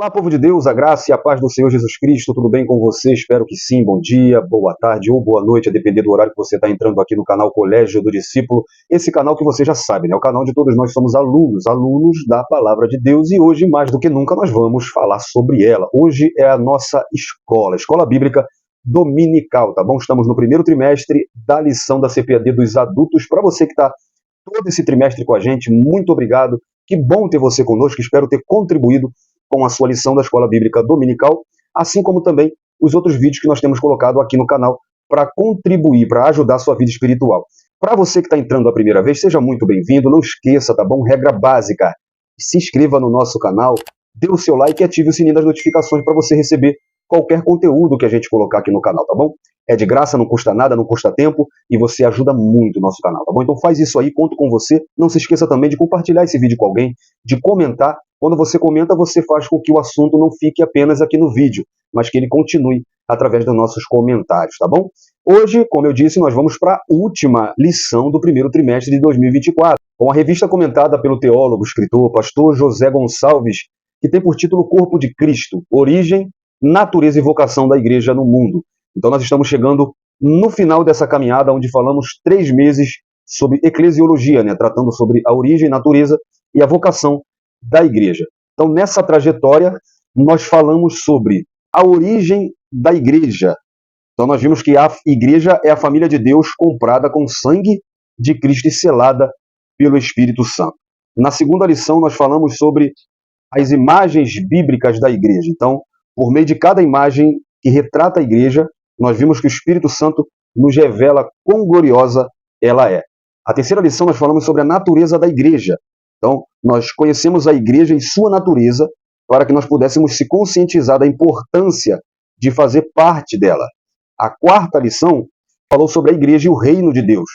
Olá, povo de Deus, a graça e a paz do Senhor Jesus Cristo, tudo bem com você? Espero que sim, bom dia, boa tarde ou boa noite, a depender do horário que você está entrando aqui no canal Colégio do Discípulo, esse canal que você já sabe, né? O canal de todos nós somos alunos da Palavra de Deus e hoje, mais do que nunca, nós vamos falar sobre ela. Hoje é a nossa Escola Bíblica Dominical, tá bom? Estamos no primeiro trimestre da lição da CPAD dos adultos. Para você que está todo esse trimestre com a gente, muito obrigado, que bom ter você conosco, espero ter contribuído com a sua lição da Escola Bíblica Dominical, assim como também os outros vídeos que nós temos colocado aqui no canal para contribuir, para ajudar a sua vida espiritual. Para você que está entrando a primeira vez, seja muito bem-vindo, não esqueça, tá bom? Regra básica, se inscreva no nosso canal, dê o seu like e ative o sininho das notificações para você receber qualquer conteúdo que a gente colocar aqui no canal, tá bom? É de graça, não custa nada, não custa tempo e você ajuda muito o nosso canal, tá bom? Então faz isso aí, conto com você. Não se esqueça também de compartilhar esse vídeo com alguém, de comentar. Quando você comenta, você faz com que o assunto não fique apenas aqui no vídeo, mas que ele continue através dos nossos comentários, tá bom? Hoje, como eu disse, nós vamos para a última lição do primeiro trimestre de 2024, com a revista comentada pelo teólogo, escritor, pastor José Gonçalves, que tem por título Corpo de Cristo, Origem, Natureza e Vocação da Igreja no Mundo. Então nós estamos chegando no final dessa caminhada, onde falamos 3 meses sobre eclesiologia, né? Tratando sobre a origem, natureza e a vocação da igreja. Então, nessa trajetória, nós falamos sobre a origem da igreja. Então, nós vimos que a igreja é a família de Deus comprada com sangue de Cristo e selada pelo Espírito Santo. Na segunda lição, nós falamos sobre as imagens bíblicas da igreja. Então, por meio de cada imagem que retrata a igreja, nós vimos que o Espírito Santo nos revela quão gloriosa ela é. A terceira lição, nós falamos sobre a natureza da igreja. Então, nós conhecemos a igreja em sua natureza para que nós pudéssemos se conscientizar da importância de fazer parte dela. A quarta lição falou sobre a igreja e o reino de Deus.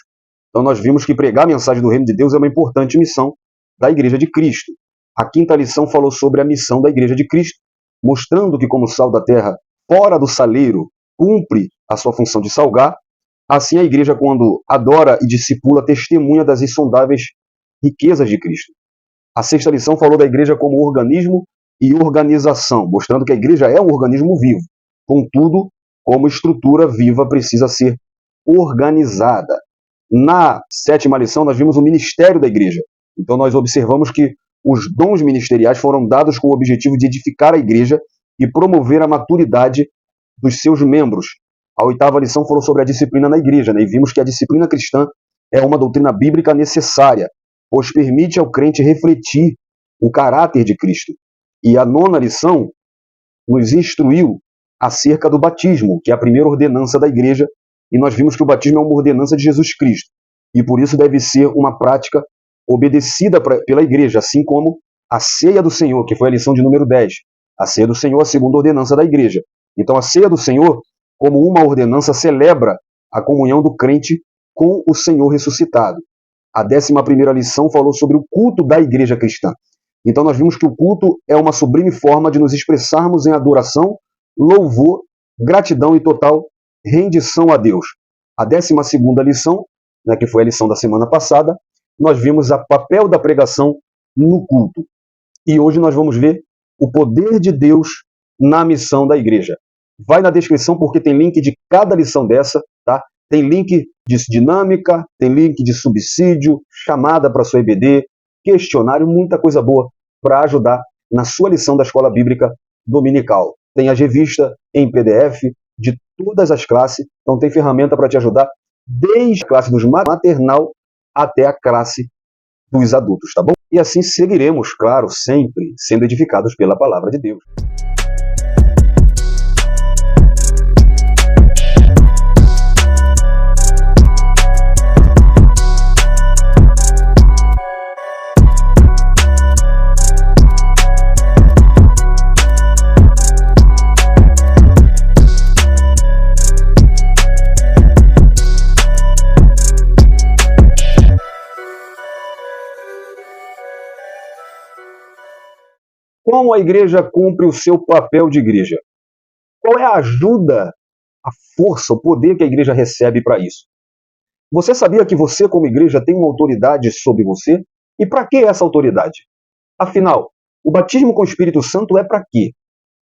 Então, nós vimos que pregar a mensagem do reino de Deus é uma importante missão da igreja de Cristo. A quinta lição falou sobre a missão da igreja de Cristo, mostrando que, como sal da terra, fora do saleiro, cumpre a sua função de salgar. Assim, a igreja, quando adora e discipula, testemunha das insondáveis riquezas de Cristo. A sexta lição falou da igreja como organismo e organização, mostrando que a igreja é um organismo vivo. Contudo, como estrutura viva, precisa ser organizada. Na sétima lição, nós vimos o ministério da igreja. Então, nós observamos que os dons ministeriais foram dados com o objetivo de edificar a igreja e promover a maturidade dos seus membros. A oitava lição falou sobre a disciplina na igreja, né? E vimos que a disciplina cristã é uma doutrina bíblica necessária, pois permite ao crente refletir o caráter de Cristo. E a nona lição nos instruiu acerca do batismo, que é a primeira ordenança da igreja, e nós vimos que o batismo é uma ordenança de Jesus Cristo, e por isso deve ser uma prática obedecida pela igreja, assim como a ceia do Senhor, que foi a lição de número 10. A ceia do Senhor é a segunda ordenança da igreja. Então a ceia do Senhor, como uma ordenança, celebra a comunhão do crente com o Senhor ressuscitado. A 11ª lição falou sobre o culto da igreja cristã. Então nós vimos que o culto é uma sublime forma de nos expressarmos em adoração, louvor, gratidão e total rendição a Deus. A 12ª lição, né, que foi a lição da semana passada, nós vimos o papel da pregação no culto. E hoje nós vamos ver o poder de Deus na missão da igreja. Vai na descrição porque tem link de cada lição dessa, tá? Tem link de dinâmica, tem link de subsídio, chamada para sua EBD, questionário, muita coisa boa para ajudar na sua lição da Escola Bíblica Dominical. Tem as revistas em PDF de todas as classes, então tem ferramenta para te ajudar desde a classe dos maternal até a classe dos adultos, tá bom? E assim seguiremos, claro, sempre sendo edificados pela Palavra de Deus. Como a igreja cumpre o seu papel de igreja? Qual é a ajuda, a força, o poder que a igreja recebe para isso? Você sabia que você, como igreja, tem uma autoridade sobre você? E para que essa autoridade? Afinal, o batismo com o Espírito Santo é para quê?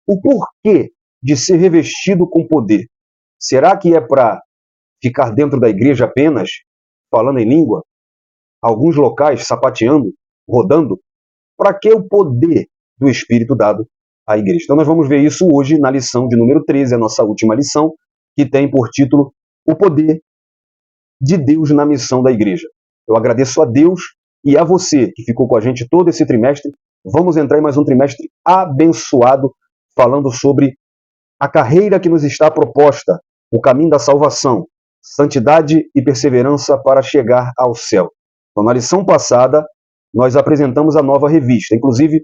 O porquê de ser revestido com poder? Será que é para ficar dentro da igreja apenas, falando em língua, alguns locais sapateando, rodando? Para que o poder do Espírito dado à igreja? Então nós vamos ver isso hoje na lição de número 13, a nossa última lição, que tem por título O Poder de Deus na Missão da Igreja. Eu agradeço a Deus e a você que ficou com a gente todo esse trimestre. Vamos entrar em mais um trimestre abençoado, falando sobre a carreira que nos está proposta, o caminho da salvação, santidade e perseverança para chegar ao céu. Então, na lição passada, nós apresentamos a nova revista. Inclusive,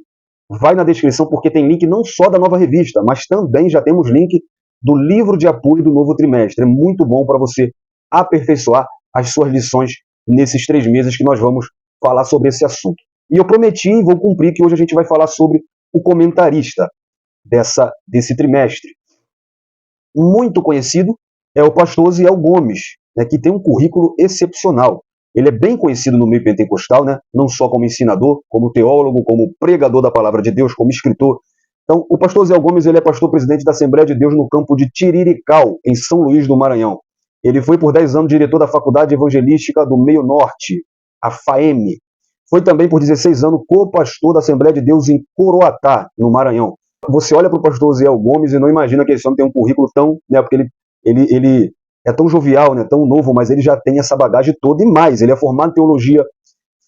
vai na descrição porque tem link não só da nova revista, mas também já temos link do livro de apoio do novo trimestre. É muito bom para você aperfeiçoar as suas lições nesses 3 meses que nós vamos falar sobre esse assunto. E eu prometi e vou cumprir que hoje a gente vai falar sobre o comentarista desse trimestre. Muito conhecido é o pastor Osiel Gomes, né, que tem um currículo excepcional. Ele é bem conhecido no meio pentecostal, né, não só como ensinador, como teólogo, como pregador da palavra de Deus, como escritor. Então, o pastor Osiel Gomes ele é pastor-presidente da Assembleia de Deus no campo de Tirirical, em São Luís do Maranhão. Ele foi por 10 anos diretor da Faculdade Evangelística do Meio Norte, a FAEM. Foi também por 16 anos co-pastor da Assembleia de Deus em Coroatá, no Maranhão. Você olha para o pastor Osiel Gomes e não imagina que esse homem tem um currículo tão... Né, porque ele é tão jovial, né, tão novo, mas ele já tem essa bagagem toda e mais. Ele é formado em teologia,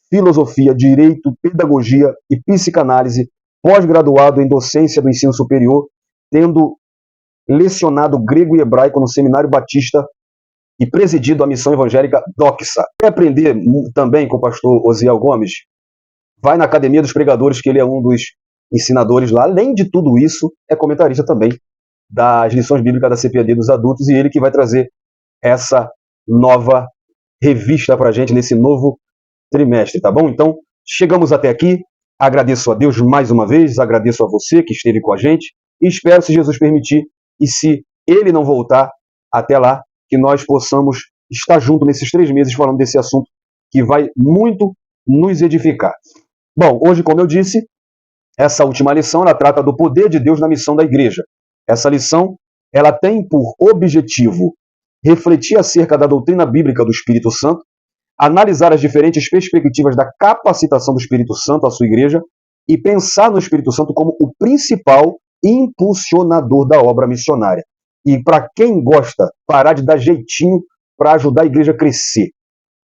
filosofia, direito, pedagogia e psicanálise, pós-graduado em docência do ensino superior, tendo lecionado grego e hebraico no Seminário Batista e presidido a missão evangélica Doxa. Quer aprender também com o pastor Osiel Gomes? Vai na Academia dos Pregadores, que ele é um dos ensinadores lá. Além de tudo isso, é comentarista também das lições bíblicas da CPAD dos adultos, e ele que vai trazer essa nova revista para a gente nesse novo trimestre, tá bom? Então, chegamos até aqui. Agradeço a Deus mais uma vez, agradeço a você que esteve com a gente e espero, se Jesus permitir, e se Ele não voltar até lá, que nós possamos estar juntos nesses 3 meses falando desse assunto que vai muito nos edificar. Bom, hoje, como eu disse, essa última lição ela trata do poder de Deus na missão da igreja. Essa lição ela tem por objetivo refletir acerca da doutrina bíblica do Espírito Santo, analisar as diferentes perspectivas da capacitação do Espírito Santo à sua igreja e pensar no Espírito Santo como o principal impulsionador da obra missionária. E para quem gosta, parar de dar jeitinho para ajudar a igreja a crescer.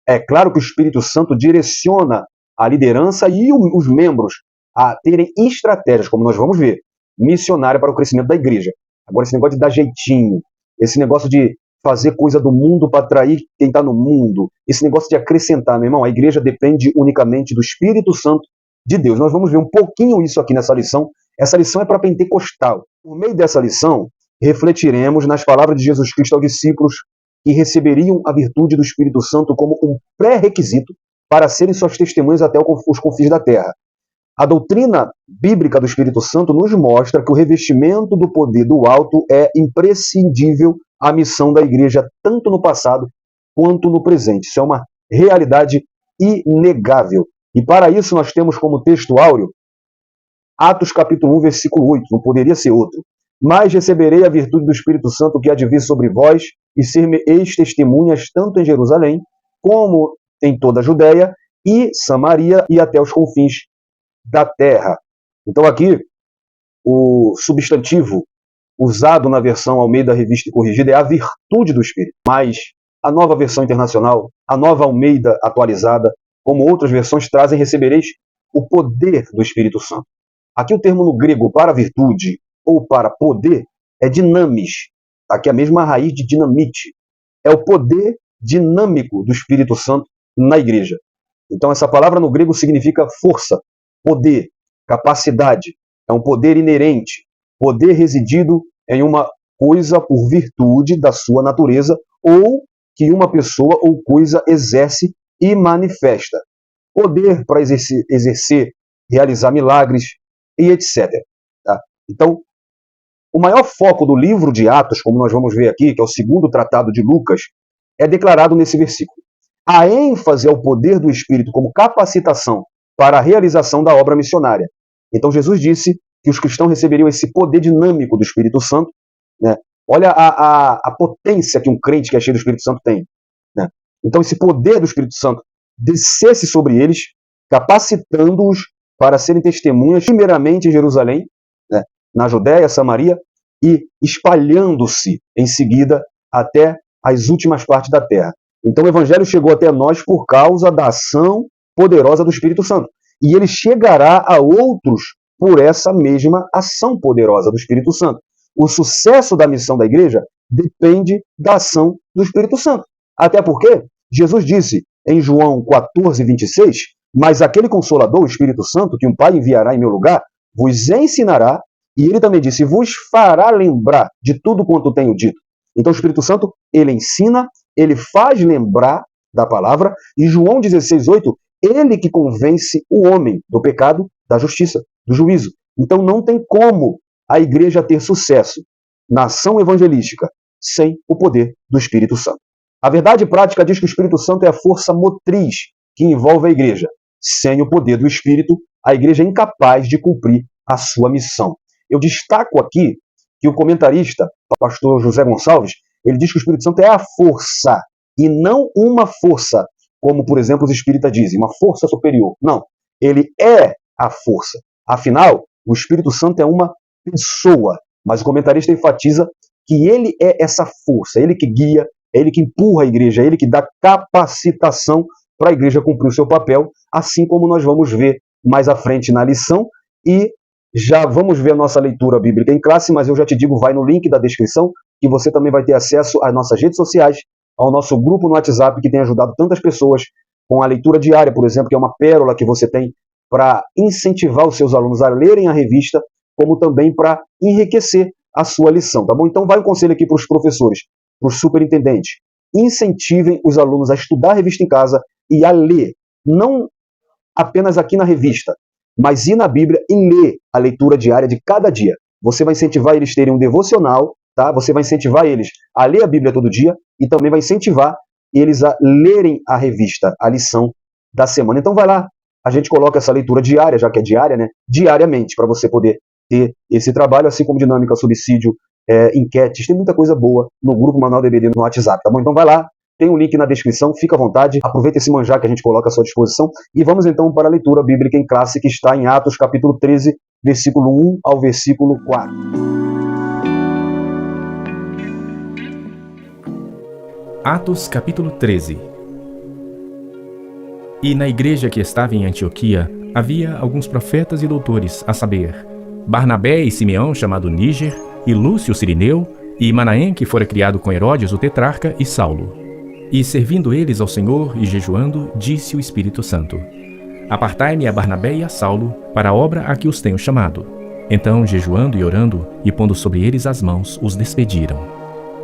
É claro que o Espírito Santo direciona a liderança e os membros a terem estratégias, como nós vamos ver, missionária para o crescimento da igreja. Agora, esse negócio de dar jeitinho, esse negócio de fazer coisa do mundo para atrair quem está no mundo, esse negócio de acrescentar, meu irmão, a igreja depende unicamente do Espírito Santo de Deus. Nós vamos ver um pouquinho isso aqui nessa lição. Essa lição é para pentecostal. Por meio dessa lição, refletiremos nas palavras de Jesus Cristo aos discípulos que receberiam a virtude do Espírito Santo como um pré-requisito para serem suas testemunhas até os confins da terra. A doutrina bíblica do Espírito Santo nos mostra que o revestimento do poder do alto é imprescindível à missão da igreja, tanto no passado quanto no presente. Isso é uma realidade inegável. E para isso nós temos como texto áureo Atos capítulo 1, versículo 8. Não poderia ser outro. Mas receberei a virtude do Espírito Santo que há de vir sobre vós, e ser-me-eis testemunhas tanto em Jerusalém, como em toda a Judéia e Samaria e até os confins da terra. Então aqui, o substantivo usado na versão Almeida Revista e Corrigida é a virtude do Espírito. Mas a nova versão internacional, a nova Almeida atualizada, como outras versões, trazem recebereis o poder do Espírito Santo. Aqui o termo no grego para virtude ou para poder é dinamis. Aqui a mesma raiz de dinamite. É o poder dinâmico do Espírito Santo na igreja. Então essa palavra no grego significa força, poder, capacidade. É um poder inerente, poder residido em uma coisa por virtude da sua natureza ou que uma pessoa ou coisa exerce e manifesta. Poder para exercer, realizar milagres e etc. Tá? Então, o maior foco do livro de Atos, como nós vamos ver aqui, que é o segundo tratado de Lucas, é declarado nesse versículo. A ênfase ao poder do Espírito como capacitação para a realização da obra missionária. Então Jesus disse que os cristãos receberiam esse poder dinâmico do Espírito Santo, né? Olha a potência que um crente que é cheio do Espírito Santo tem, né? Então esse poder do Espírito Santo descesse sobre eles, capacitando-os para serem testemunhas, primeiramente em Jerusalém, né, na Judéia, Samaria, e espalhando-se em seguida até as últimas partes da terra. Então o Evangelho chegou até nós por causa da ação poderosa do Espírito Santo. E ele chegará a outros por essa mesma ação poderosa do Espírito Santo. O sucesso da missão da igreja depende da ação do Espírito Santo. Até porque Jesus disse em João 14, 26, mas aquele Consolador, o Espírito Santo, que um Pai enviará em meu lugar, vos ensinará, e ele também disse, vos fará lembrar de tudo quanto tenho dito. Então o Espírito Santo, ele ensina, ele faz lembrar da palavra, e João 16, 8, ele que convence o homem do pecado, da justiça, do juízo. Então não tem como a igreja ter sucesso na ação evangelística sem o poder do Espírito Santo. A verdade prática diz que o Espírito Santo é a força motriz que envolve a igreja. Sem o poder do Espírito, a igreja é incapaz de cumprir a sua missão. Eu destaco aqui que o comentarista, o pastor José Gonçalves, ele diz que o Espírito Santo é a força, e não uma força, como, por exemplo, os espíritas dizem, uma força superior. Não, ele é a força. Afinal, o Espírito Santo é uma pessoa, mas o comentarista enfatiza que ele é essa força, ele que guia, é ele que empurra a igreja, é ele que dá capacitação para a igreja cumprir o seu papel, assim como nós vamos ver mais à frente na lição, e já vamos ver a nossa leitura bíblica em classe, mas eu já te digo, vai no link da descrição, que você também vai ter acesso às nossas redes sociais, ao nosso grupo no WhatsApp, que tem ajudado tantas pessoas com a leitura diária, por exemplo, que é uma pérola que você tem para incentivar os seus alunos a lerem a revista, como também para enriquecer a sua lição, tá bom? Então vai um conselho aqui para os professores, para os superintendentes. Incentivem os alunos a estudar a revista em casa e a ler, não apenas aqui na revista, mas ir na Bíblia e ler a leitura diária de cada dia. Você vai incentivar eles a terem um devocional, tá? Você vai incentivar eles a ler a Bíblia todo dia e também vai incentivar eles a lerem a revista, a lição da semana. Então vai lá, a gente coloca essa leitura diária, já que é diária, né? Diariamente, para você poder ter esse trabalho, assim como dinâmica, subsídio, enquetes, tem muita coisa boa no grupo Manual DBD no WhatsApp, tá bom? Então vai lá, tem um link na descrição, fica à vontade, aproveita esse manjar que a gente coloca à sua disposição e vamos então para a leitura bíblica em classe que está em Atos capítulo 13, versículo 1 ao versículo 4. Atos capítulo 13. E na igreja que estava em Antioquia havia alguns profetas e doutores, a saber, Barnabé e Simeão, chamado Níger, e Lúcio Cirineu, e Manaém, que fora criado com Herodes o tetrarca, e Saulo. E servindo eles ao Senhor e jejuando, disse o Espírito Santo: Apartai-me a Barnabé e a Saulo para a obra a que os tenho chamado. Então, jejuando e orando, e pondo sobre eles as mãos, os despediram.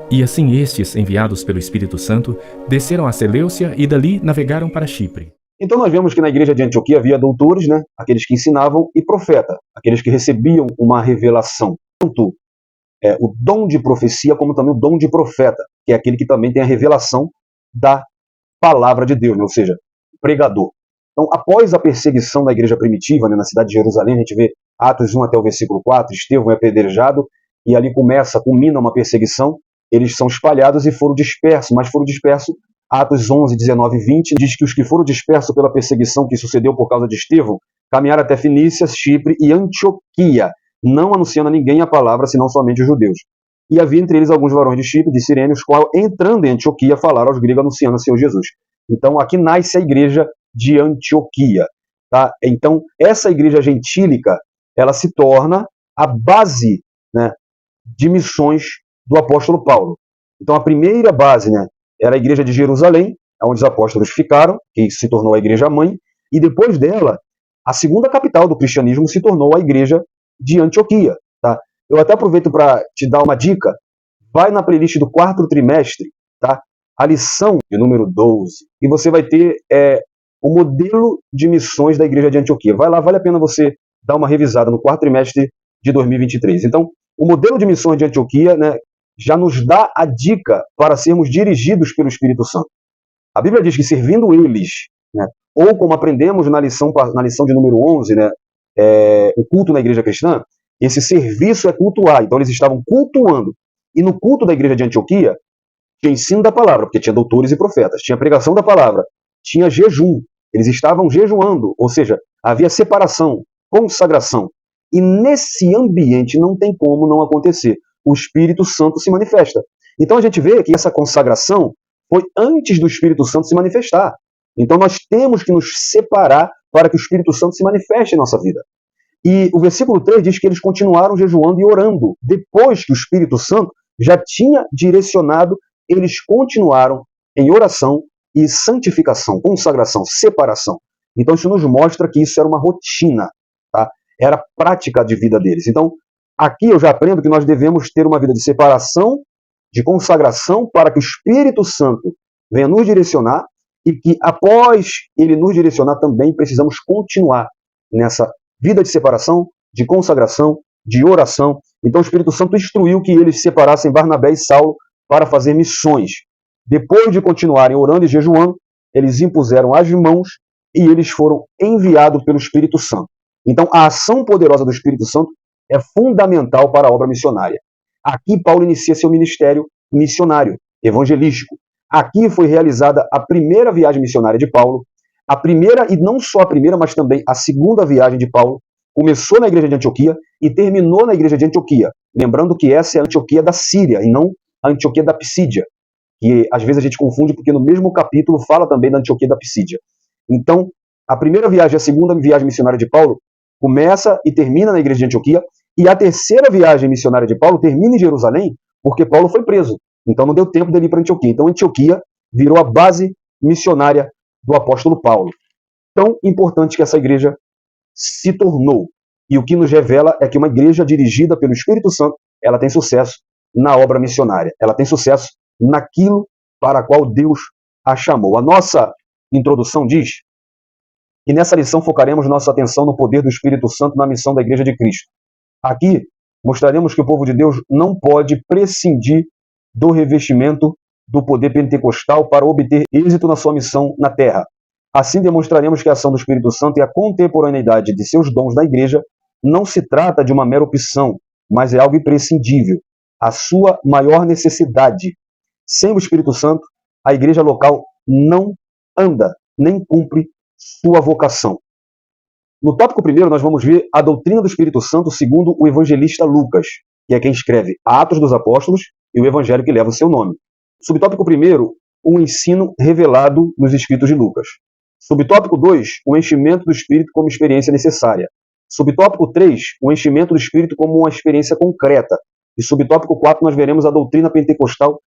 E assim estes, enviados pelo Espírito Santo, desceram a Seleucia e dali navegaram para Chipre. Então nós vemos que na igreja de Antioquia havia doutores, né? Aqueles que ensinavam, e profeta, aqueles que recebiam uma revelação. Tanto o dom de profecia, como também o dom de profeta, que é aquele que também tem a revelação da palavra de Deus, né? Ou seja, pregador. Então, após a perseguição da igreja primitiva, né, na cidade de Jerusalém, a gente vê Atos 1 até o versículo 4, Estevão é apedrejado, e ali culmina uma perseguição, eles são espalhados e foram dispersos, mas foram dispersos. Atos 11, 19 e 20 diz que os que foram dispersos pela perseguição que sucedeu por causa de Estevão caminharam até Fenícia, Chipre e Antioquia, não anunciando a ninguém a palavra, senão somente os judeus. E havia entre eles alguns varões de Chipre, de Cirene, os quais, entrando em Antioquia, falaram aos gregos anunciando o Senhor Jesus. Então aqui nasce a igreja de Antioquia. Tá? Então essa igreja gentílica, ela se torna a base, né, de missões do apóstolo Paulo. Então a primeira base, né, era a igreja de Jerusalém, onde os apóstolos ficaram, que se tornou a igreja mãe, e depois dela, a segunda capital do cristianismo se tornou a igreja de Antioquia. Tá? Eu até aproveito para te dar uma dica, vai na playlist do quarto trimestre, tá? A lição de número 12, e você vai ter o modelo de missões da igreja de Antioquia. Vai lá, vale a pena você dar uma revisada no quarto trimestre de 2023. Então, o modelo de missões de Antioquia, né, já nos dá a dica para sermos dirigidos pelo Espírito Santo. A Bíblia diz que servindo eles, né, ou como aprendemos na lição de número 11, né, o culto na igreja cristã, Esse serviço é cultuar. Então eles estavam cultuando. E no culto da igreja de Antioquia, tinha ensino da palavra, porque tinha doutores e profetas, tinha pregação da palavra, tinha jejum. Eles estavam jejuando, ou seja, havia separação, consagração. E nesse ambiente não tem como não acontecer. O Espírito Santo se manifesta. Então a gente vê que essa consagração foi antes do Espírito Santo se manifestar. Então nós temos que nos separar para que o Espírito Santo se manifeste em nossa vida. E o versículo 3 diz que eles continuaram jejuando e orando. Depois que o Espírito Santo já tinha direcionado, eles continuaram em oração e santificação, consagração, separação. Então isso nos mostra que isso era uma rotina, tá? Era prática de vida deles. Então aqui eu já aprendo que nós devemos ter uma vida de separação, de consagração, para que o Espírito Santo venha nos direcionar e que após ele nos direcionar também precisamos continuar nessa vida de separação, de consagração, de oração. Então o Espírito Santo instruiu que eles separassem Barnabé e Saulo para fazer missões. Depois de continuarem orando e jejuando, eles impuseram as mãos e eles foram enviados pelo Espírito Santo. Então a ação poderosa do Espírito Santo é fundamental para a obra missionária. Aqui Paulo inicia seu ministério missionário, evangelístico. Aqui foi realizada a primeira viagem missionária de Paulo. A primeira, e não só a primeira, mas também a segunda viagem de Paulo, começou na igreja de Antioquia e terminou na igreja de Antioquia. Lembrando que essa é a Antioquia da Síria e não a Antioquia da Pisídia, que às vezes a gente confunde porque no mesmo capítulo fala também da Antioquia da Pisídia. Então, a primeira viagem, a segunda viagem missionária de Paulo começa e termina na igreja de Antioquia, e a terceira viagem missionária de Paulo termina em Jerusalém, porque Paulo foi preso. Então não deu tempo dele ir para Antioquia. Então Antioquia virou a base missionária do apóstolo Paulo. Tão importante que essa igreja se tornou. E o que nos revela é que uma igreja dirigida pelo Espírito Santo, ela tem sucesso na obra missionária. Ela tem sucesso naquilo para a qual Deus a chamou. A nossa introdução diz que nessa lição focaremos nossa atenção no poder do Espírito Santo na missão da Igreja de Cristo. Aqui mostraremos que o povo de Deus não pode prescindir do revestimento do poder pentecostal para obter êxito na sua missão na terra. Assim demonstraremos que a ação do Espírito Santo e a contemporaneidade de seus dons na igreja não se trata de uma mera opção, mas é algo imprescindível, a sua maior necessidade. Sem o Espírito Santo, a igreja local não anda, nem cumpre sua vocação. No tópico primeiro, nós vamos ver a doutrina do Espírito Santo segundo o evangelista Lucas, que é quem escreve Atos dos Apóstolos e o evangelho que leva o seu nome. Subtópico primeiro, o ensino revelado nos escritos de Lucas. Subtópico 2, o enchimento do Espírito como experiência necessária. Subtópico 3, o enchimento do Espírito como uma experiência concreta. E subtópico 4, nós veremos a doutrina pentecostal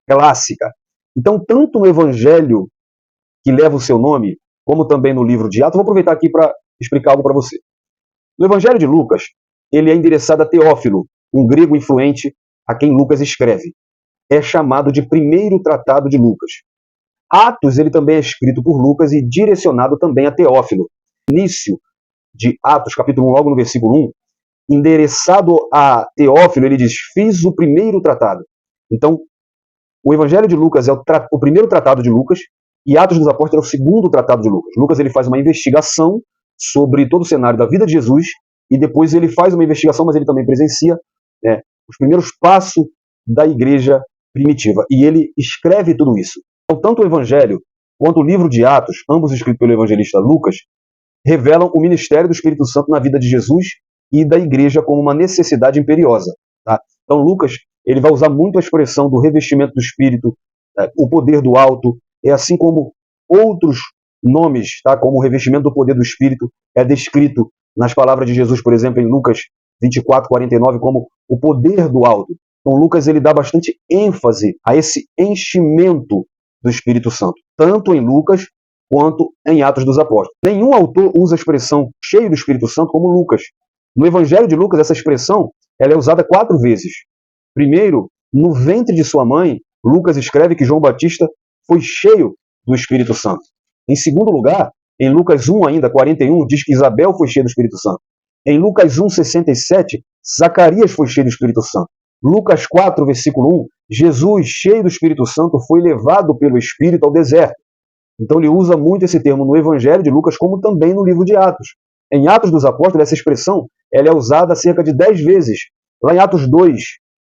clássica. Então, tanto no evangelho que leva o seu nome, como também no livro de Atos, vou aproveitar aqui para explicar algo para você. No evangelho de Lucas, ele é endereçado a Teófilo, um grego influente a quem Lucas escreve. É chamado de primeiro tratado de Lucas. Atos, ele também é escrito por Lucas e direcionado também a Teófilo. Início de Atos, capítulo 1, logo no versículo 1, endereçado a Teófilo, ele diz, fiz o primeiro tratado. Então, o Evangelho de Lucas é o primeiro tratado de Lucas e Atos dos Apóstolos é o segundo tratado de Lucas. Lucas ele faz uma investigação sobre todo o cenário da vida de Jesus e depois ele faz uma investigação, mas ele também presencia os primeiros passos da igreja primitiva. E ele escreve tudo isso. Então, tanto o Evangelho quanto o livro de Atos, ambos escritos pelo evangelista Lucas, revelam o ministério do Espírito Santo na vida de Jesus e da igreja como uma necessidade imperiosa. Tá? Então, Lucas ele vai usar muito a expressão do revestimento do Espírito, o poder do alto, assim como outros nomes, tá? Como o revestimento do poder do Espírito é descrito nas palavras de Jesus, por exemplo, em Lucas 24, 49, como o poder do alto. Então, Lucas ele dá bastante ênfase a esse enchimento do Espírito Santo, tanto em Lucas quanto em Atos dos Apóstolos. Nenhum autor usa a expressão cheio do Espírito Santo como Lucas. No Evangelho de Lucas, essa expressão ela é usada 4 vezes. Primeiro, no ventre de sua mãe, Lucas escreve que João Batista foi cheio do Espírito Santo. Em segundo lugar, em Lucas 1, ainda 41, diz que Isabel foi cheia do Espírito Santo. Em Lucas 1, 67, Zacarias foi cheio do Espírito Santo. Lucas 4, versículo 1, Jesus, cheio do Espírito Santo, foi levado pelo Espírito ao deserto. Então ele usa muito esse termo no Evangelho de Lucas, como também no livro de Atos. Em Atos dos Apóstolos, essa expressão ela é usada cerca de 10 vezes. Lá em Atos 2,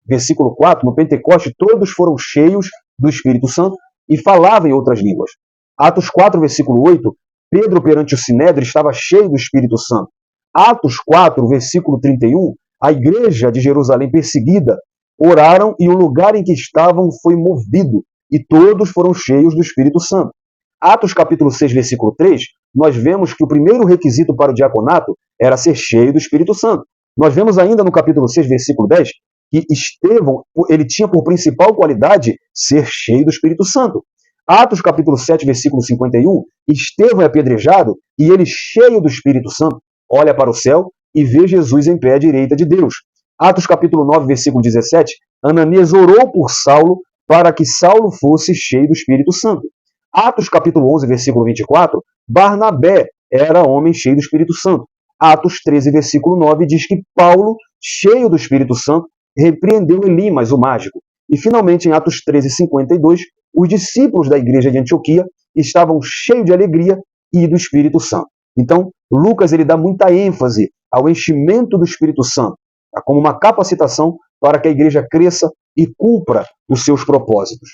versículo 4, no Pentecoste, todos foram cheios do Espírito Santo e falavam em outras línguas. Atos 4, versículo 8, Pedro perante o Sinédrio estava cheio do Espírito Santo. Atos 4, versículo 31, a igreja de Jerusalém perseguida, oraram e o lugar em que estavam foi movido e todos foram cheios do Espírito Santo. Atos capítulo 6, versículo 3, nós vemos que o primeiro requisito para o diaconato era ser cheio do Espírito Santo. Nós vemos ainda no capítulo 6, versículo 10, que Estevão, ele tinha por principal qualidade ser cheio do Espírito Santo. Atos capítulo 7, versículo 51, Estevão é apedrejado e ele, cheio do Espírito Santo, olha para o céu e vê Jesus em pé à direita de Deus. Atos capítulo 9, versículo 17, Ananias orou por Saulo para que Saulo fosse cheio do Espírito Santo. Atos capítulo 11, versículo 24, Barnabé era homem cheio do Espírito Santo. Atos 13, versículo 9, diz que Paulo, cheio do Espírito Santo, repreendeu Elimas, o mágico. E finalmente, em Atos 13, 52, os discípulos da igreja de Antioquia estavam cheios de alegria e do Espírito Santo. Então, Lucas ele dá muita ênfase ao enchimento do Espírito Santo, como uma capacitação para que a igreja cresça e cumpra os seus propósitos.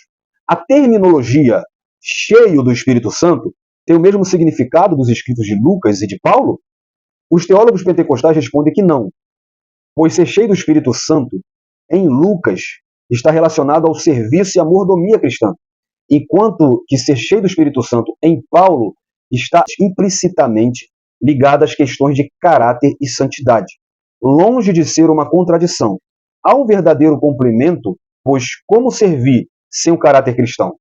A terminologia cheio do Espírito Santo tem o mesmo significado dos escritos de Lucas e de Paulo? Os teólogos pentecostais respondem que não, pois ser cheio do Espírito Santo em Lucas está relacionado ao serviço e à mordomia cristã, enquanto que ser cheio do Espírito Santo em Paulo está implicitamente ligado às questões de caráter e santidade. Longe de ser uma contradição, há um verdadeiro complemento, pois como servir sem o caráter cristão?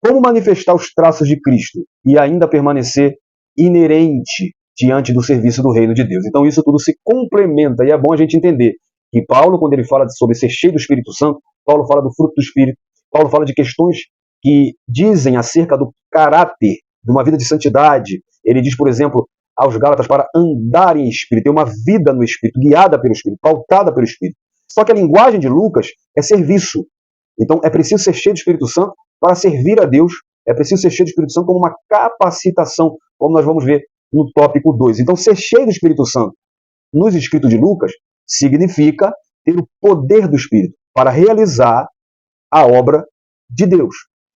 Como manifestar os traços de Cristo e ainda permanecer inerente diante do serviço do reino de Deus? Então isso tudo se complementa e é bom a gente entender que Paulo, quando ele fala sobre ser cheio do Espírito Santo, Paulo fala do fruto do Espírito, Paulo fala de questões que dizem acerca do caráter, de uma vida de santidade. Ele diz, por exemplo, aos Gálatas para andar em Espírito, ter uma vida no Espírito, guiada pelo Espírito, pautada pelo Espírito. Só que a linguagem de Lucas é serviço. Então é preciso ser cheio do Espírito Santo para servir a Deus, é preciso ser cheio do Espírito Santo como uma capacitação, como nós vamos ver no tópico 2. Então ser cheio do Espírito Santo nos escritos de Lucas significa ter o poder do Espírito para realizar a obra de Deus.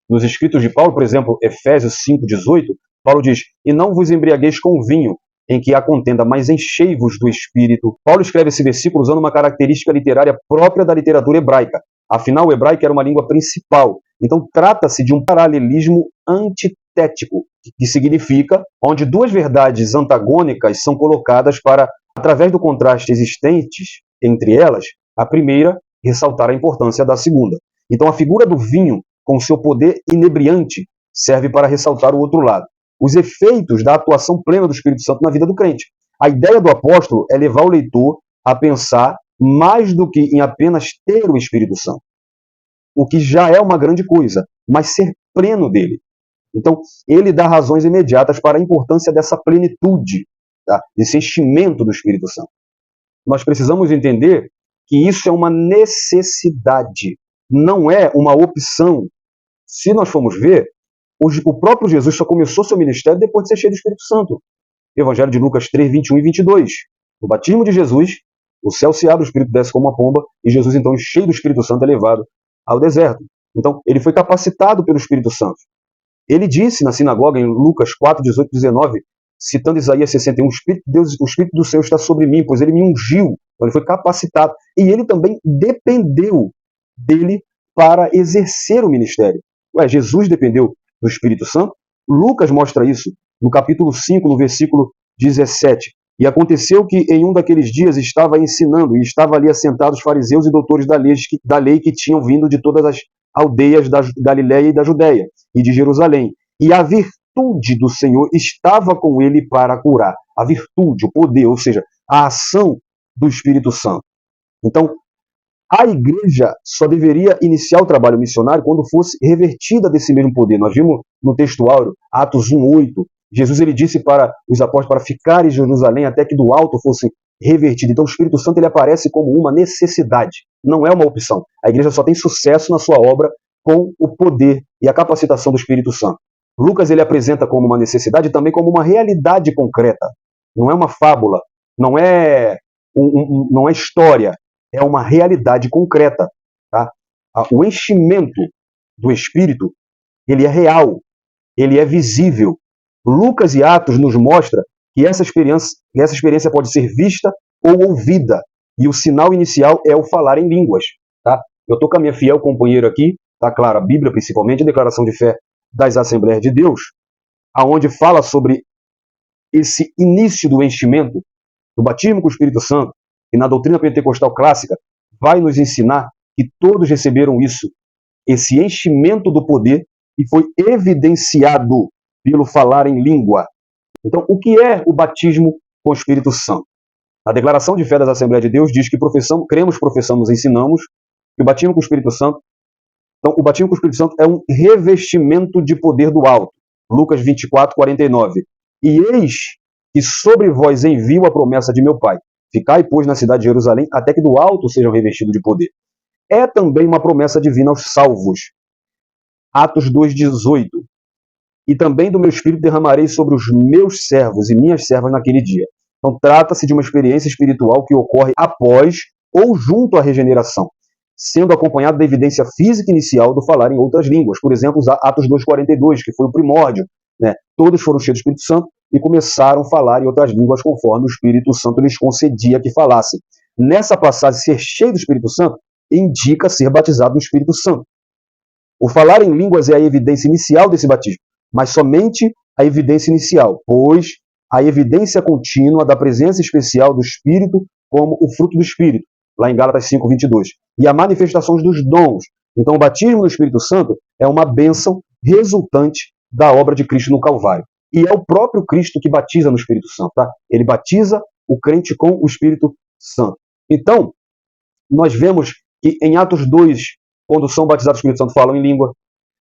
Nos escritos de Paulo, por exemplo, Efésios 5,18, Paulo diz, e não vos embriagueis com vinho, em que há contenda, mas enchei-vos do Espírito. Paulo escreve esse versículo usando uma característica literária própria da literatura hebraica. Afinal, o hebraico era uma língua principal. Então, trata-se de um paralelismo antitético, que significa onde duas verdades antagônicas são colocadas para, através do contraste existentes entre elas, a primeira ressaltar a importância da segunda. Então, a figura do vinho, com seu poder inebriante, serve para ressaltar o outro lado. Os efeitos da atuação plena do Espírito Santo na vida do crente. A ideia do apóstolo é levar o leitor a pensar mais do que em apenas ter o Espírito Santo, o que já é uma grande coisa, mas ser pleno dele. Então, ele dá razões imediatas para a importância dessa plenitude, tá? Desse enchimento do Espírito Santo. Nós precisamos entender que isso é uma necessidade, não é uma opção. Se nós formos ver, o próprio Jesus só começou seu ministério depois de ser cheio do Espírito Santo. Evangelho de Lucas 3, 21 e 22. No batismo de Jesus, o céu se abre, o Espírito desce como uma pomba, e Jesus, então, cheio do Espírito Santo, é levado ao deserto. Então, ele foi capacitado pelo Espírito Santo. Ele disse na sinagoga, em Lucas 4, 18 e 19, citando Isaías 61, o Espírito do Senhor está sobre mim, pois ele me ungiu. Então, ele foi capacitado. E ele também dependeu dele para exercer o ministério. Jesus dependeu do Espírito Santo? Lucas mostra isso no capítulo 5, no versículo 17. E aconteceu que em um daqueles dias estava ensinando, e estava ali assentados fariseus e doutores da lei que tinham vindo de todas as aldeias da Galiléia e da Judéia, e de Jerusalém. E a virtude do Senhor estava com ele para curar. A virtude, o poder, ou seja, a ação do Espírito Santo. Então, a igreja só deveria iniciar o trabalho missionário quando fosse revertida desse mesmo poder. Nós vimos no texto áureo, Atos 1:8, Jesus ele disse para os apóstolos para ficar em Jerusalém até que do alto fosse revertido. Então o Espírito Santo ele aparece como uma necessidade, não é uma opção. A igreja só tem sucesso na sua obra com o poder e a capacitação do Espírito Santo. Lucas ele apresenta como uma necessidade e também como uma realidade concreta. Não é uma fábula, não é não é história, é uma realidade concreta. Tá? O enchimento do Espírito, ele é real, ele é visível. Lucas e Atos nos mostra que essa experiência pode ser vista ou ouvida, e o sinal inicial é o falar em línguas. Tá? Eu estou com a minha fiel companheira aqui, tá claro, a Bíblia principalmente, a Declaração de Fé das Assembleias de Deus, aonde fala sobre esse início do enchimento, do batismo com o Espírito Santo, e na doutrina pentecostal clássica vai nos ensinar que todos receberam isso, esse enchimento do poder, e foi evidenciado pelo falar em língua. Então, o que é o batismo com o Espírito Santo? A Declaração de Fé das Assembleias de Deus diz que cremos, professamos, ensinamos que o batismo com o Espírito Santo, então, o batismo com o Espírito Santo é um revestimento de poder do alto. Lucas 24, 49. E eis que sobre vós envio a promessa de meu Pai. Ficai, pois, na cidade de Jerusalém, até que do alto sejam revestidos de poder. É também uma promessa divina aos salvos. Atos 2,18. E também do meu Espírito derramarei sobre os meus servos e minhas servas naquele dia. Então, trata-se de uma experiência espiritual que ocorre após ou junto à regeneração, sendo acompanhado da evidência física inicial do falar em outras línguas. Por exemplo, Atos 2,42, que foi o primórdio. Né? Todos foram cheios do Espírito Santo e começaram a falar em outras línguas conforme o Espírito Santo lhes concedia que falassem. Nessa passagem, ser cheio do Espírito Santo indica ser batizado no Espírito Santo. O falar em línguas é a evidência inicial desse batismo, mas somente a evidência inicial, pois a evidência contínua da presença especial do Espírito como o fruto do Espírito, lá em Gálatas 5:22, e a manifestação dos dons. Então, o batismo no Espírito Santo é uma bênção resultante da obra de Cristo no Calvário. E é o próprio Cristo que batiza no Espírito Santo. Tá? Ele batiza o crente com o Espírito Santo. Então, nós vemos que em Atos 2, quando são batizados no Espírito Santo, falam em língua.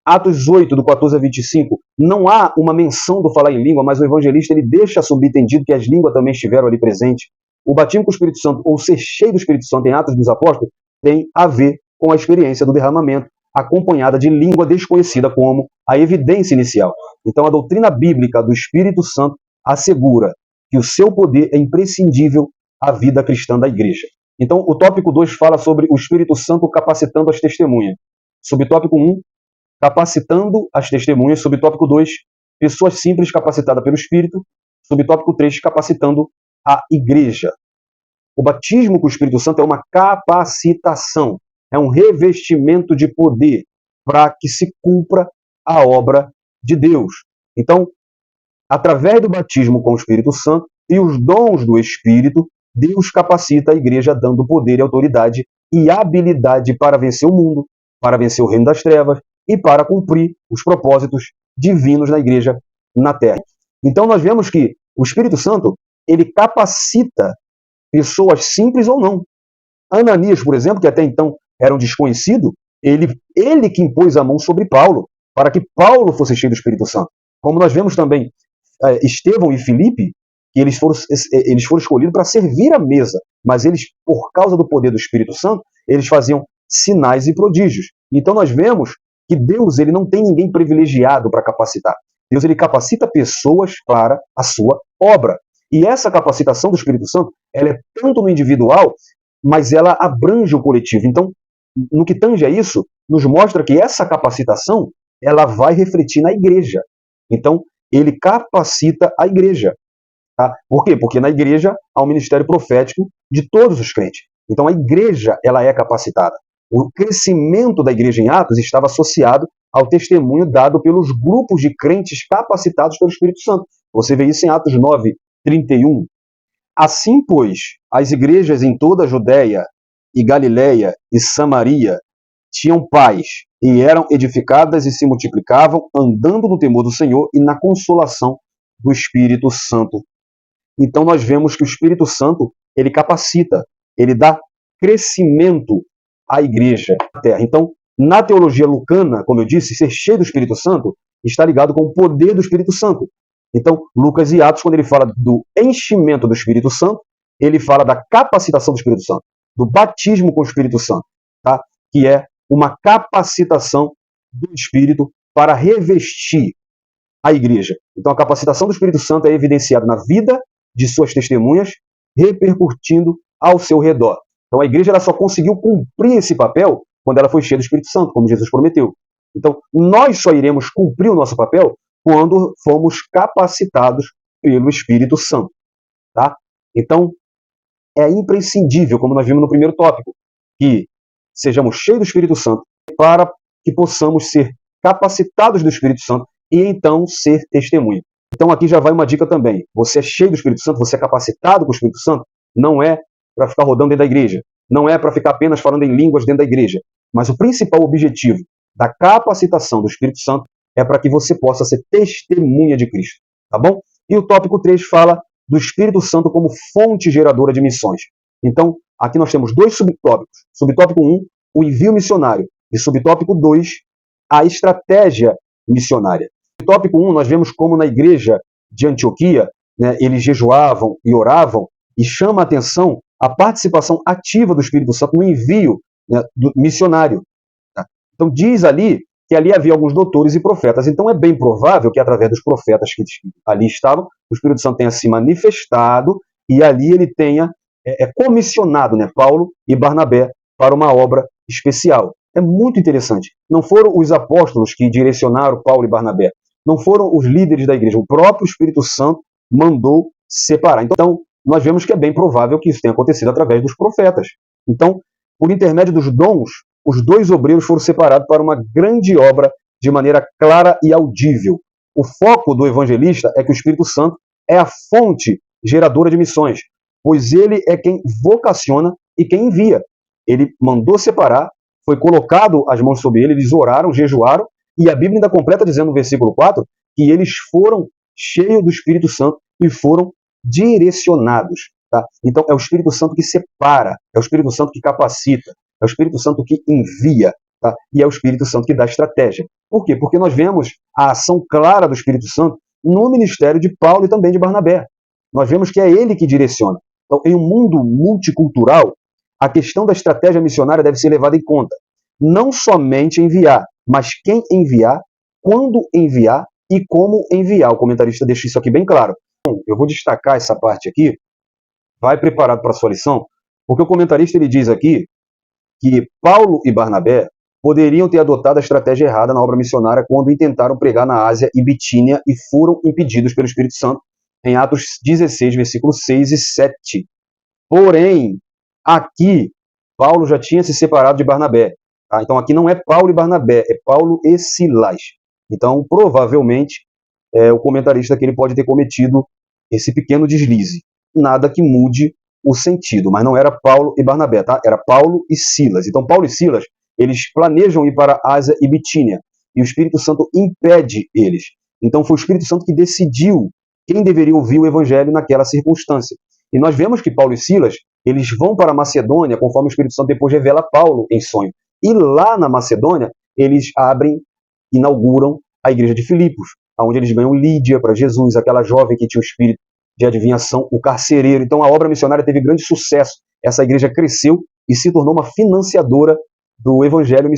Atos 8, do 14 a 25, não há uma menção do falar em língua, mas o evangelista ele deixa subentendido que as línguas também estiveram ali presentes. O batismo com o Espírito Santo, ou ser cheio do Espírito Santo em Atos dos Apóstolos, tem a ver com a experiência do derramamento, acompanhada de língua desconhecida como a evidência inicial. Então, a doutrina bíblica do Espírito Santo assegura que o seu poder é imprescindível à vida cristã da igreja. Então, o tópico 2 fala sobre o Espírito Santo capacitando as testemunhas. Subtópico 1, capacitando as testemunhas. Subtópico 2, pessoas simples capacitadas pelo Espírito. Subtópico 3, capacitando a igreja. O batismo com o Espírito Santo é uma capacitação, é um revestimento de poder para que se cumpra a obra de Deus. Então, através do batismo com o Espírito Santo e os dons do Espírito, Deus capacita a igreja dando poder e autoridade e habilidade para vencer o mundo, para vencer o reino das trevas e para cumprir os propósitos divinos na igreja na terra. Então nós vemos que o Espírito Santo, ele capacita pessoas simples ou não. Ananias, por exemplo, que até então era um desconhecido, ele que impôs a mão sobre Paulo, para que Paulo fosse cheio do Espírito Santo. Como nós vemos também Estevão e Filipe, que eles foram escolhidos para servir à mesa, mas eles, por causa do poder do Espírito Santo, eles faziam sinais e prodígios. Então nós vemos que Deus ele não tem ninguém privilegiado para capacitar. Deus ele capacita pessoas para a sua obra. E essa capacitação do Espírito Santo, ela é tanto no individual, mas ela abrange o coletivo. Então, no que tange a isso, nos mostra que essa capacitação, ela vai refletir na igreja. Então, ele capacita a igreja. Tá? Por quê? Porque na igreja há um ministério profético de todos os crentes. Então, a igreja ela é capacitada. O crescimento da igreja em Atos estava associado ao testemunho dado pelos grupos de crentes capacitados pelo Espírito Santo. Você vê isso em Atos 9:31. Assim, pois, as igrejas em toda a Judéia e Galiléia e Samaria tinham paz e eram edificadas e se multiplicavam, andando no temor do Senhor e na consolação do Espírito Santo. Então nós vemos que o Espírito Santo, ele capacita, ele dá crescimento à igreja na terra. Então, na teologia lucana, como eu disse, ser cheio do Espírito Santo está ligado com o poder do Espírito Santo. Então, Lucas e Atos, quando ele fala do enchimento do Espírito Santo, ele fala da capacitação do Espírito Santo, do batismo com o Espírito Santo, tá? Que é uma capacitação do Espírito para revestir a igreja. Então, a capacitação do Espírito Santo é evidenciada na vida de suas testemunhas, repercutindo ao seu redor. Então a igreja ela só conseguiu cumprir esse papel quando ela foi cheia do Espírito Santo, como Jesus prometeu. Então nós só iremos cumprir o nosso papel quando fomos capacitados pelo Espírito Santo. Tá? Então é imprescindível, como nós vimos no primeiro tópico, que sejamos cheios do Espírito Santo para que possamos ser capacitados do Espírito Santo e então ser testemunha. Então aqui já vai uma dica também. Você é cheio do Espírito Santo, você é capacitado com o Espírito Santo, não é para ficar rodando dentro da igreja, não é para ficar apenas falando em línguas dentro da igreja, mas o principal objetivo da capacitação do Espírito Santo é para que você possa ser testemunha de Cristo, tá bom? E o tópico 3 fala do Espírito Santo como fonte geradora de missões. Então, aqui nós temos dois subtópicos. Subtópico 1, o envio missionário. E subtópico 2, a estratégia missionária. No tópico 1, nós vemos como na igreja de Antioquia, né, eles jejuavam e oravam, e chama a atenção a participação ativa do Espírito Santo no envio, né, do missionário. Tá? Então diz ali que ali havia alguns doutores e profetas. Então é bem provável que através dos profetas que ali estavam, o Espírito Santo tenha se manifestado e ali ele tenha comissionado, né, Paulo e Barnabé para uma obra especial. É muito interessante. Não foram os apóstolos que direcionaram Paulo e Barnabé. Não foram os líderes da igreja. O próprio Espírito Santo mandou separar. Então, nós vemos que é bem provável que isso tenha acontecido através dos profetas. Então, por intermédio dos dons, os dois obreiros foram separados para uma grande obra de maneira clara e audível. O foco do evangelista é que o Espírito Santo é a fonte geradora de missões, pois ele é quem vocaciona e quem envia. Ele mandou separar, foi colocado as mãos sobre ele, eles oraram, jejuaram, e a Bíblia ainda completa dizendo no versículo 4 que eles foram cheios do Espírito Santo e foram direcionados. Tá? Então é o Espírito Santo que separa, é o Espírito Santo que capacita, é o Espírito Santo que envia, tá? E é o Espírito Santo que dá estratégia. Por quê? Porque nós vemos a ação clara do Espírito Santo no ministério de Paulo e também de Barnabé. Nós vemos que é ele que direciona. Então, em um mundo multicultural, a questão da estratégia missionária deve ser levada em conta. Não somente enviar, mas quem enviar, quando enviar e como enviar. O comentarista deixa isso aqui bem claro. Bom, eu vou destacar essa parte aqui. Vai preparado para a sua lição, porque o comentarista ele diz aqui que Paulo e Barnabé poderiam ter adotado a estratégia errada na obra missionária quando intentaram pregar na Ásia e Bitínia e foram impedidos pelo Espírito Santo em Atos 16, versículos 6 e 7. Porém, aqui, Paulo já tinha se separado de Barnabé. Tá? Então, aqui não é Paulo e Barnabé, é Paulo e Silas. Então, provavelmente, o comentarista que ele pode ter cometido esse pequeno deslize. Nada que mude o sentido, mas não era Paulo e Barnabé, tá? Era Paulo e Silas. Então, Paulo e Silas, eles planejam ir para a Ásia e Bitínia, e o Espírito Santo impede eles. Então, foi o Espírito Santo que decidiu quem deveria ouvir o Evangelho naquela circunstância. E nós vemos que Paulo e Silas, eles vão para a Macedônia, conforme o Espírito Santo depois revela a Paulo em sonho. E lá na Macedônia, eles inauguram a igreja de Filipos, onde eles ganham Lídia para Jesus, aquela jovem que tinha o espírito de adivinhação, o carcereiro. Então a obra missionária teve grande sucesso. Essa igreja cresceu e se tornou uma financiadora do evangelho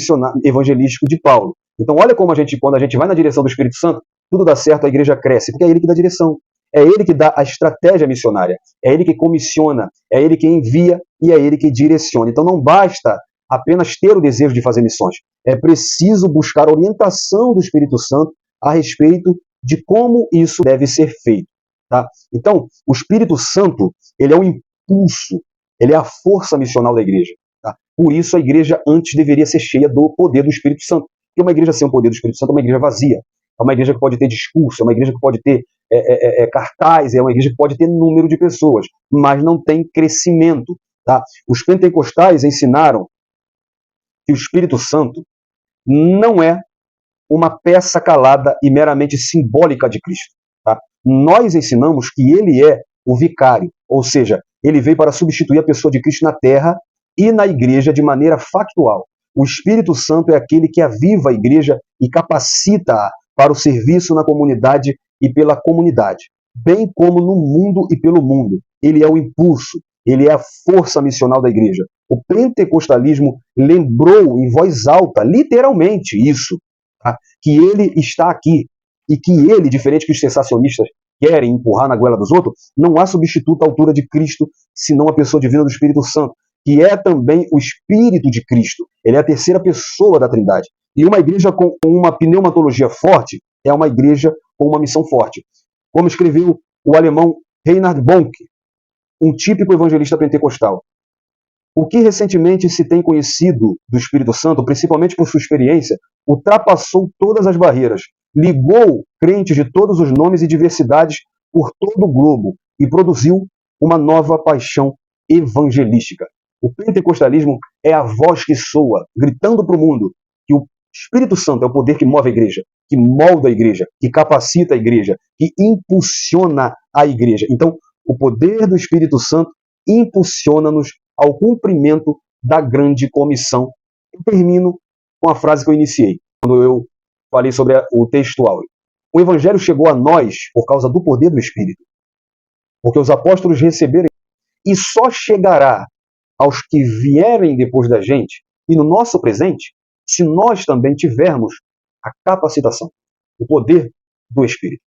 evangelístico de Paulo. Então olha como quando a gente vai na direção do Espírito Santo, tudo dá certo, a igreja cresce, porque é ele que dá direção. É ele que dá a estratégia missionária. É ele que comissiona, é ele que envia e é ele que direciona. Então não basta apenas ter o desejo de fazer missões. É preciso buscar a orientação do Espírito Santo a respeito de como isso deve ser feito. Tá? Então, o Espírito Santo, ele é o impulso, ele é a força missional da igreja. Tá? Por isso a igreja antes deveria ser cheia do poder do Espírito Santo. Porque uma igreja sem o poder do Espírito Santo é uma igreja vazia. É uma igreja que pode ter discurso, é uma igreja que pode ter cartaz, é uma igreja que pode ter número de pessoas, mas não tem crescimento. Tá? Os pentecostais ensinaram que o Espírito Santo não é uma peça calada e meramente simbólica de Cristo. Tá? Nós ensinamos que ele é o vicário, ou seja, ele veio para substituir a pessoa de Cristo na terra e na igreja de maneira factual. O Espírito Santo é aquele que aviva a igreja e capacita-a para o serviço na comunidade e pela comunidade, bem como no mundo e pelo mundo. Ele é o impulso, ele é a força missional da igreja. O pentecostalismo lembrou em voz alta, literalmente isso, tá? Que ele está aqui e que ele, diferente que os sensacionistas querem empurrar na goela dos outros, não há substituto à altura de Cristo, senão a pessoa divina do Espírito Santo, que é também o Espírito de Cristo. Ele é a terceira pessoa da Trindade. E uma igreja com uma pneumatologia forte é uma igreja com uma missão forte. Como escreveu o alemão Reinhard Bonke, um típico evangelista pentecostal. O que recentemente se tem conhecido do Espírito Santo, principalmente por sua experiência, ultrapassou todas as barreiras, ligou crentes de todos os nomes e diversidades por todo o globo e produziu uma nova paixão evangelística. O pentecostalismo é a voz que soa, gritando para o mundo que o Espírito Santo é o poder que move a igreja, que molda a igreja, que capacita a igreja, que impulsiona a igreja. Então, o poder do Espírito Santo impulsiona-nos ao cumprimento da grande comissão. Eu termino com a frase que eu iniciei, quando eu falei sobre o texto áureo. O Evangelho chegou a nós por causa do poder do Espírito, porque os apóstolos receberam, e só chegará aos que vierem depois da gente, e no nosso presente, se nós também tivermos a capacitação, o poder do Espírito.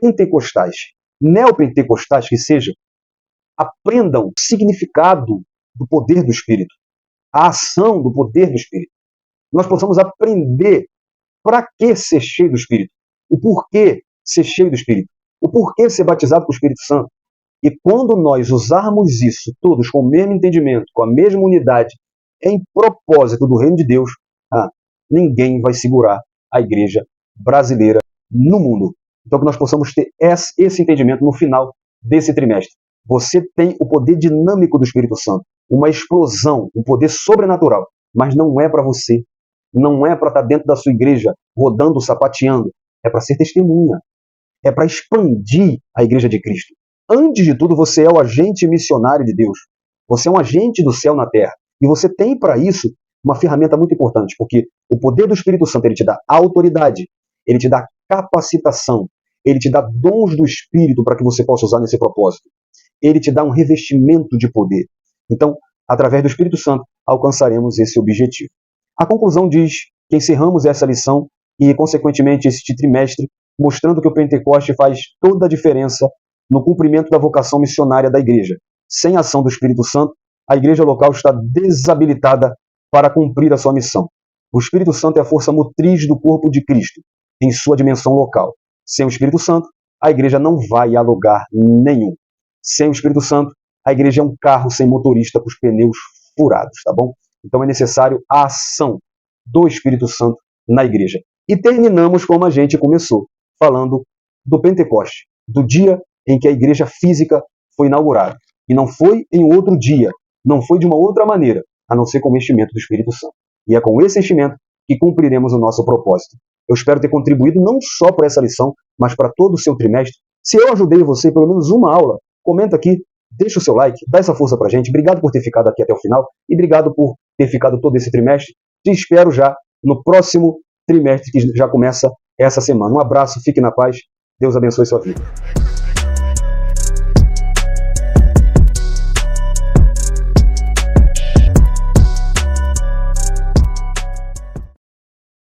Pentecostais, neopentecostais que sejam, aprendam o significado do poder do Espírito, a ação do poder do Espírito. Nós possamos aprender para que ser cheio do Espírito, o porquê ser cheio do Espírito, o porquê ser batizado com o Espírito Santo. E quando nós usarmos isso todos com o mesmo entendimento, com a mesma unidade, em propósito do reino de Deus, ninguém vai segurar a igreja brasileira no mundo. Então que nós possamos ter esse entendimento no final desse trimestre. Você tem o poder dinâmico do Espírito Santo, uma explosão, um poder sobrenatural, mas não é para você, não é para estar dentro da sua igreja, rodando, sapateando, é para ser testemunha, é para expandir a igreja de Cristo. Antes de tudo, você é o agente missionário de Deus, você é um agente do céu na terra, e você tem para isso uma ferramenta muito importante, porque o poder do Espírito Santo, ele te dá autoridade, ele te dá capacitação, ele te dá dons do Espírito para que você possa usar nesse propósito. Ele te dá um revestimento de poder. Então, através do Espírito Santo, alcançaremos esse objetivo. A conclusão diz que encerramos essa lição e, consequentemente, este trimestre, mostrando que o Pentecoste faz toda a diferença no cumprimento da vocação missionária da igreja. Sem a ação do Espírito Santo, a igreja local está desabilitada para cumprir a sua missão. O Espírito Santo é a força motriz do corpo de Cristo, em sua dimensão local. Sem o Espírito Santo, a igreja não vai a lugar nenhum. Sem o Espírito Santo, a igreja é um carro sem motorista com os pneus furados, tá bom? Então é necessário a ação do Espírito Santo na igreja. E terminamos como a gente começou, falando do Pentecoste, do dia em que a igreja física foi inaugurada. E não foi em outro dia, não foi de uma outra maneira, a não ser com o enchimento do Espírito Santo. E é com esse enchimento que cumpriremos o nosso propósito. Eu espero ter contribuído não só para essa lição, mas para todo o seu trimestre. Se eu ajudei você em pelo menos uma aula, comenta aqui, deixa o seu like, dá essa força pra gente. Obrigado por ter ficado aqui até o final e obrigado por ter ficado todo esse trimestre. Te espero já no próximo trimestre que já começa essa semana. Um abraço, fique na paz. Deus abençoe sua vida.